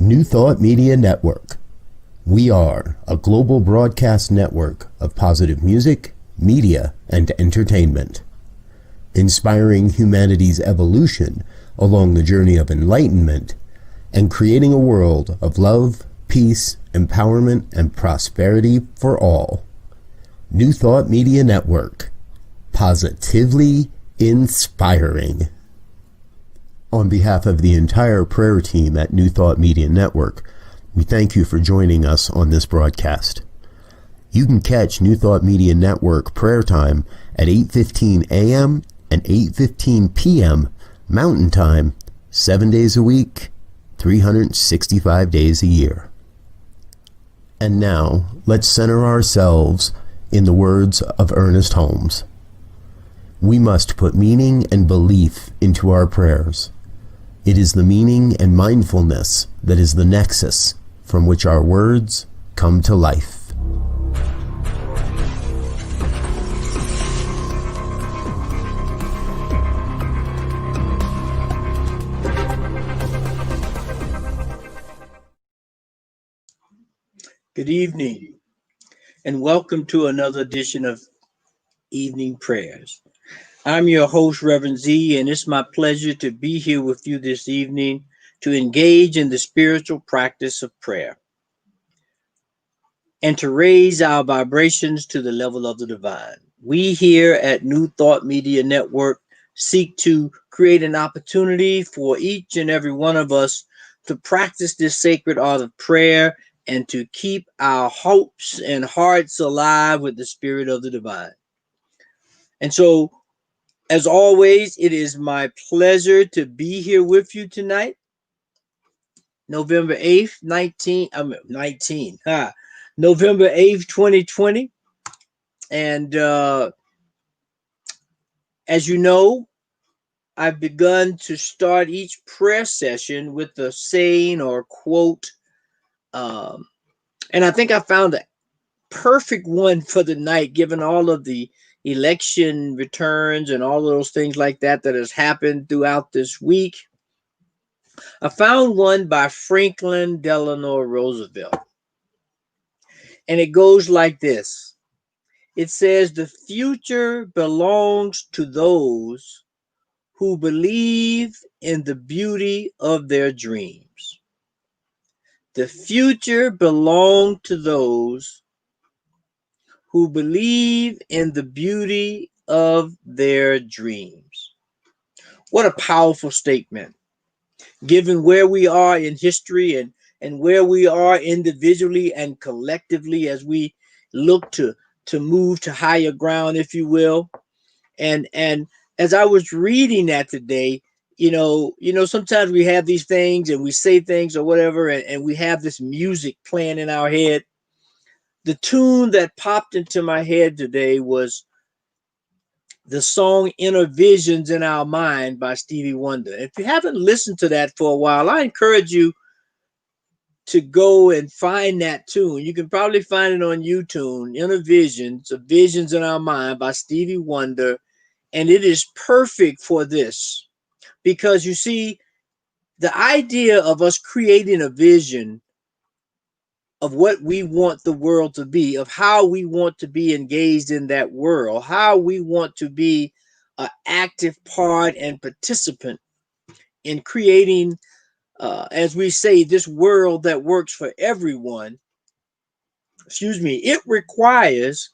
New Thought Media Network. We are a global broadcast network of positive music, media, and entertainment, inspiring humanity's evolution along the journey of enlightenment and creating a world of love, peace, empowerment, and prosperity for all. New Thought Media Network. Positively inspiring. On behalf of the entire prayer team at New Thought Media Network, we thank you for joining us on this broadcast. You can catch New Thought Media Network prayer time at 8:15 a.m. and 8:15 p.m. Mountain Time, 7 days a week, 365 days a year. And now, let's center ourselves in the words of Ernest Holmes. We must put meaning and belief into our prayers. It is the meaning and mindfulness that is the nexus from which our words come to life. Good evening, and welcome to another edition of Evening Prayers. I'm your host, Reverend Z, and it's my pleasure to be here with you this evening to engage in the spiritual practice of prayer and to raise our vibrations to the level of the divine. We here at New Thought Media Network seek to create an opportunity for each and every one of us to practice this sacred art of prayer and to keep our hopes and hearts alive with the spirit of the divine. And so, as always, it is my pleasure to be here with you tonight, November 8th, November 8th, 2020. And as you know, I've begun to start each prayer session with a saying or quote. And I think I found a perfect one for the night, given all of the election returns and all of those things like that has happened throughout this week. I found one by Franklin Delano Roosevelt, and it goes like this. It says, "The future belongs to those who believe in the beauty of their dreams." The future belongs to those who believe in the beauty of their dreams. What a powerful statement, given where we are in history and where we are individually and collectively as we look to move to higher ground, if you will. And as I was reading that today, you know, sometimes we have these things and we say things or whatever, and we have this music playing in our head. The tune that popped into my head today was the song Inner Visions in Our Mind by Stevie Wonder. If you haven't listened to that for a while, I encourage you to go and find that tune. You can probably find it on YouTube, Inner Visions, Visions in Our Mind by Stevie Wonder. And it is perfect for this because you see, the idea of us creating a vision of what we want the world to be, of how we want to be engaged in that world, how we want to be an active part and participant in creating, as we say, this world that works for everyone. It requires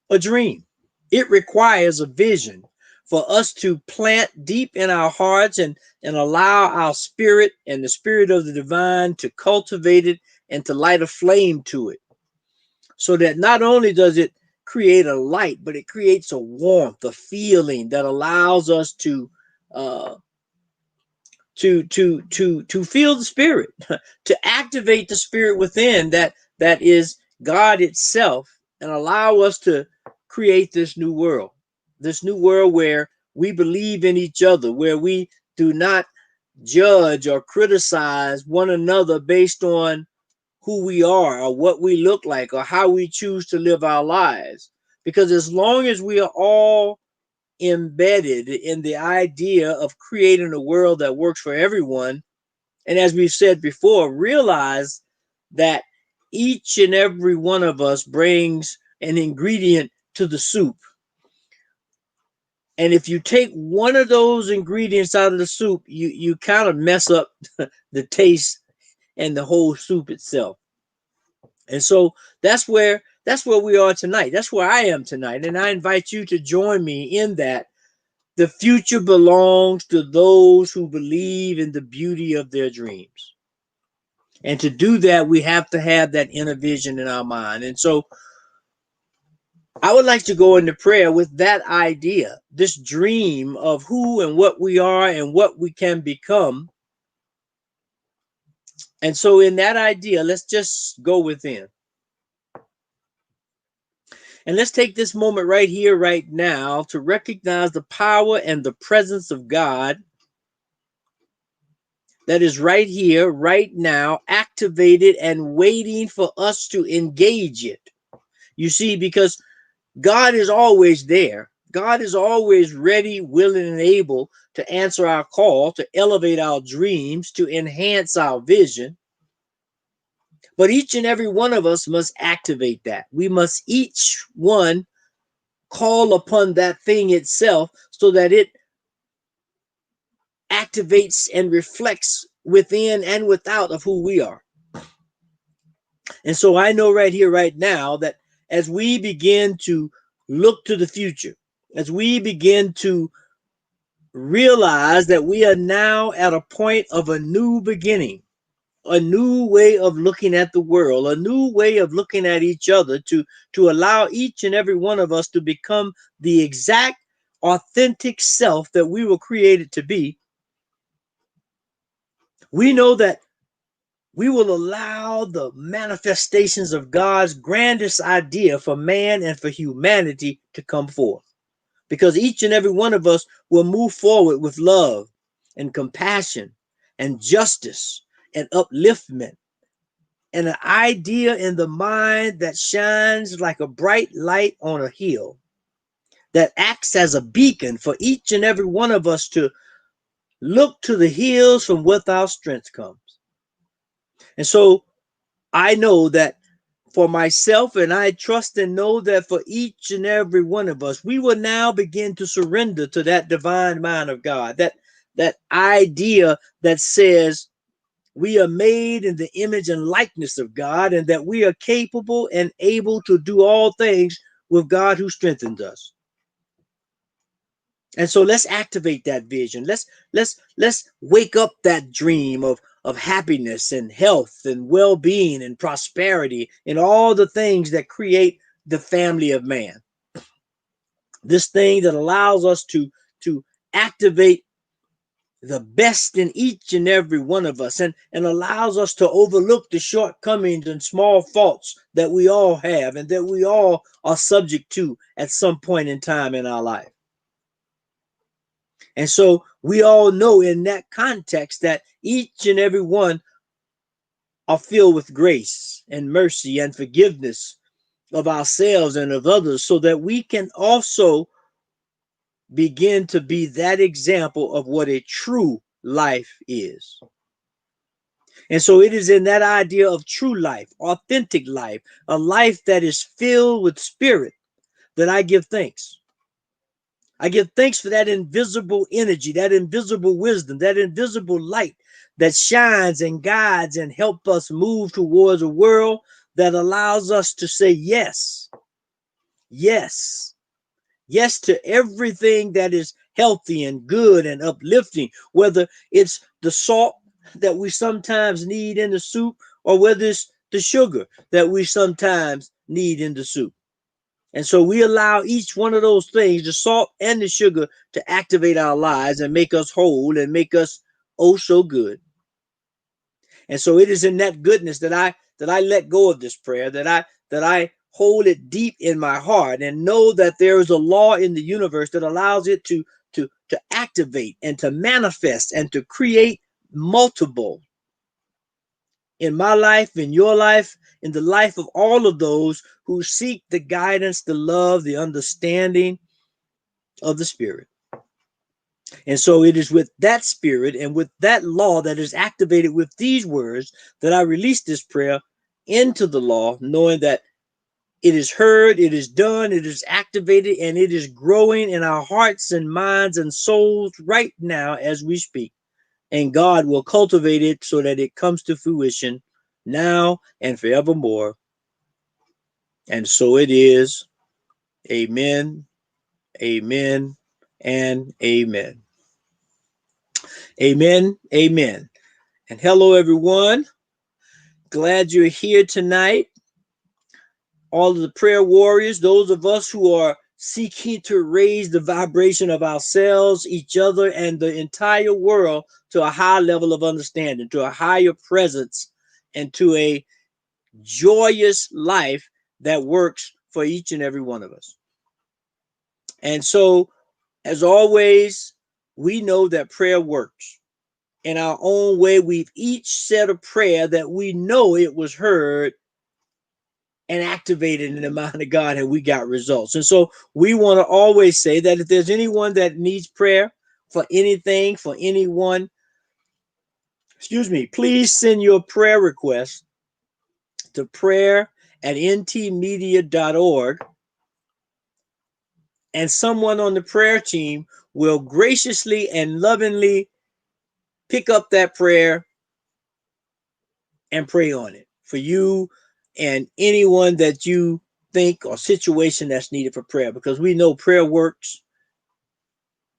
a dream. It requires a vision for us to plant deep in our hearts and allow our spirit and the spirit of the divine to cultivate it and to light a flame to it, so that not only does it create a light, but it creates a warmth, a feeling that allows us to feel the spirit, to activate the spirit within that is God itself, and allow us to create this new world where we believe in each other, where we do not judge or criticize one another based on who we are or what we look like or how we choose to live our lives. Because as long as we are all embedded in the idea of creating a world that works for everyone, And as we've said before, realize that each and every one of us brings an ingredient to the soup. And if you take one of those ingredients out of the soup, you kind of mess up the taste and the whole soup itself. And so that's where we are tonight. That's where I am tonight. And I invite you to join me in that. The future belongs to those who believe in the beauty of their dreams. And to do that, we have to have that inner vision in our mind. And so I would like to go into prayer with that idea, this dream of who and what we are and what we can become. And so in that idea, let's just go within. And let's take this moment right here, right now, to recognize the power and the presence of God that is right here, right now, activated and waiting for us to engage it. You see, because God is always there. God is always ready, willing, and able to answer our call, to elevate our dreams, to enhance our vision. But each and every one of us must activate that. We must each one call upon that thing itself so that it activates and reflects within and without of who we are. And so I know right here, right now, that as we begin to look to the future, as we begin to realize that we are now at a point of a new beginning, a new way of looking at the world, a new way of looking at each other, to allow each and every one of us to become the exact authentic self that we were created to be. We know that we will allow the manifestations of God's grandest idea for man and for humanity to come forth. Because each and every one of us will move forward with love and compassion and justice and upliftment and an idea in the mind that shines like a bright light on a hill, that acts as a beacon for each and every one of us to look to the hills from whence our strength comes. And so I know that for myself, and I trust and know that for each and every one of us, we will now begin to surrender to that divine mind of God, that idea that says we are made in the image and likeness of God, and that we are capable and able to do all things with God who strengthens us. And so let's activate that vision. Let's wake up that dream of happiness and health and well-being and prosperity and all the things that create the family of man. This thing that allows us to activate the best in each and every one of us, and allows us to overlook the shortcomings and small faults that we all have and that we all are subject to at some point in time in our life. And so we all know in that context that each and every one are filled with grace and mercy and forgiveness of ourselves and of others, so that we can also begin to be that example of what a true life is. And so it is in that idea of true life, authentic life, a life that is filled with spirit, that I give thanks. I give thanks for that invisible energy, that invisible wisdom, that invisible light that shines and guides and helps us move towards a world that allows us to say yes, yes, yes to everything that is healthy and good and uplifting, whether it's the salt that we sometimes need in the soup, or whether it's the sugar that we sometimes need in the soup. And so we allow each one of those things, the salt and the sugar, to activate our lives and make us whole and make us oh so good. And so it is in that goodness that I let go of this prayer, that I hold it deep in my heart and know that there is a law in the universe that allows it to activate and to manifest and to create multiple in my life, in your life, in the life of all of those who seek the guidance, the love, the understanding of the Spirit. And so it is with that spirit and with that law that is activated with these words that I release this prayer into the law, knowing that it is heard, it is done, it is activated, and it is growing in our hearts and minds and souls right now as we speak. And God will cultivate it so that it comes to fruition now and forevermore. And so it is. Amen, amen, and amen. Amen, amen. And hello, everyone. Glad you're here tonight. All of the prayer warriors, those of us who are seeking to raise the vibration of ourselves, each other, and the entire world to a high level of understanding, to a higher presence, and to a joyous life that works for each and every one of us. And so, as always, we know that prayer works. In our own way, we've each said a prayer that we know it was heard and activated in the mind of God, and we got results. And so we want to always say that if there's anyone that needs prayer for anything, for anyone, please send your prayer request to prayer@ntmedia.org, and someone on the prayer team will graciously and lovingly pick up that prayer and pray on it for you and anyone that you think or situation that's needed for prayer, because we know prayer works.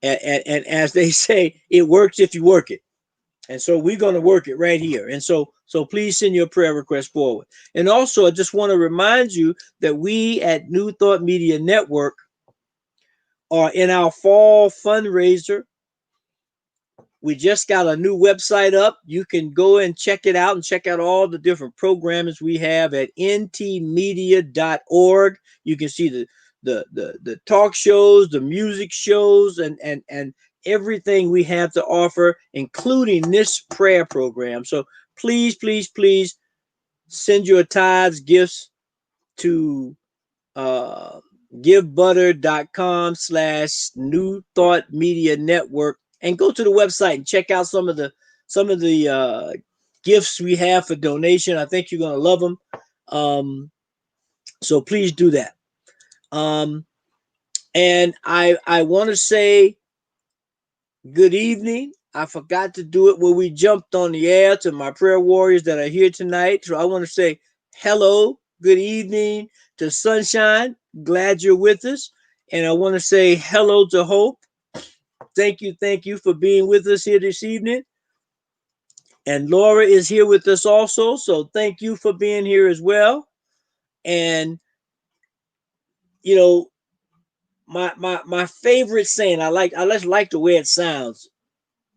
And as they say, it works if you work it. And so we're going to work it right here. And so please send your prayer request forward. And also, I just want to remind you that we at New Thought Media Network are in our fall fundraiser. We just got a new website up. You can go and check it out and check out all the different programs we have at ntmedia.org. You can see the talk shows, the music shows, and everything we have to offer, including this prayer program. So please, please, please send your tithes, gifts to givebutter.com/New Thought Media Network, and go to the website and check out some of the gifts we have for donation. I think you're going to love them. So please do that. And I want to say good evening. I forgot to do it when we jumped on the air to my prayer warriors that are here tonight. So I want to say hello, good evening to Sunshine. Glad you're with us. And I want to say hello to Hope. Thank you for being with us here this evening. And Laura is here with us also. So thank you for being here as well. And you know, my favorite saying, I just like the way it sounds.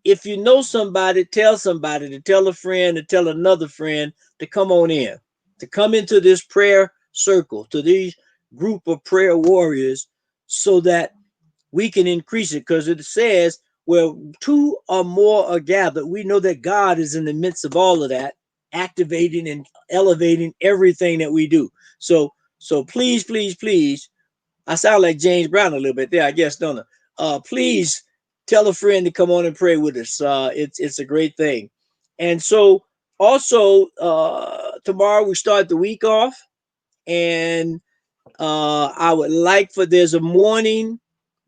If you know somebody, tell somebody to tell a friend to tell another friend to come on in, to come into this prayer circle, to these group of prayer warriors, so that we can increase it. Because it says, where two or more are gathered, we know that God is in the midst of all of that, activating and elevating everything that we do. So please, please, please, I sound like James Brown a little bit there, I guess, don't I? Please tell a friend to come on and pray with us. It's a great thing. And so also tomorrow we start the week off, and I would like there's a morning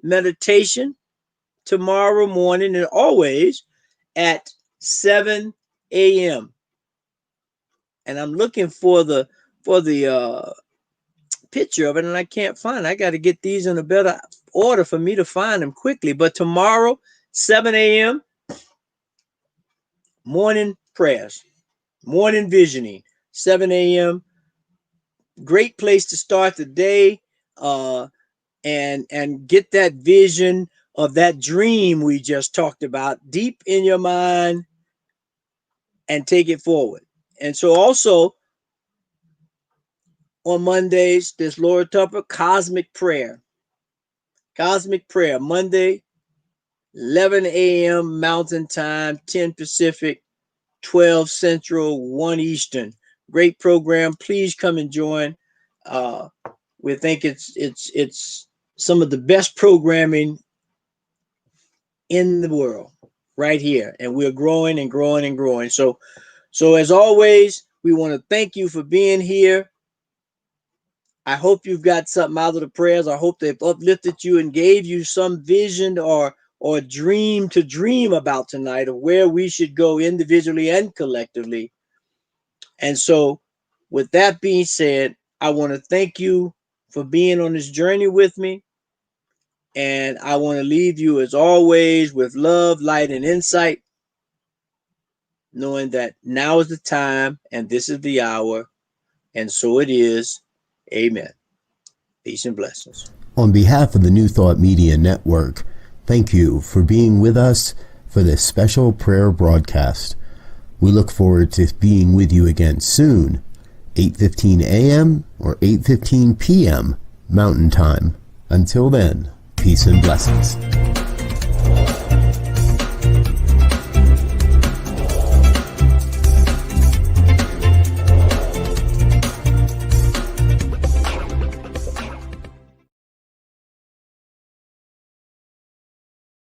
meditation tomorrow morning, and always at 7 a.m. And I'm looking for the picture of it, and I can't find it. I got to get these in a better order for me to find them quickly. But tomorrow, 7 a.m., morning prayers, morning visioning, 7 a.m. Great place to start the day, and get that vision of that dream we just talked about deep in your mind and take it forward. And so also on Mondays, there's Laura Tupper, Cosmic Prayer. Cosmic Prayer, Monday, 11 a.m. Mountain Time, 10 Pacific, 12 Central, 1 Eastern. Great program. Please come and join. We think it's some of the best programming in the world right here. And we're growing and growing and growing. So as always, we want to thank you for being here. I hope you've got something out of the prayers. I hope they've uplifted you and gave you some vision or dream to dream about tonight of where we should go individually and collectively. And so with that being said, I want to thank you for being on this journey with me. And I want to leave you as always with love, light, and insight, knowing that now is the time and this is the hour. And so it is. Amen. Peace and blessings. On behalf of the New Thought Media Network, thank you for being with us for this special prayer broadcast. We look forward to being with you again soon, 8:15 a.m. or 8:15 p.m. Mountain Time. Until then, peace and blessings.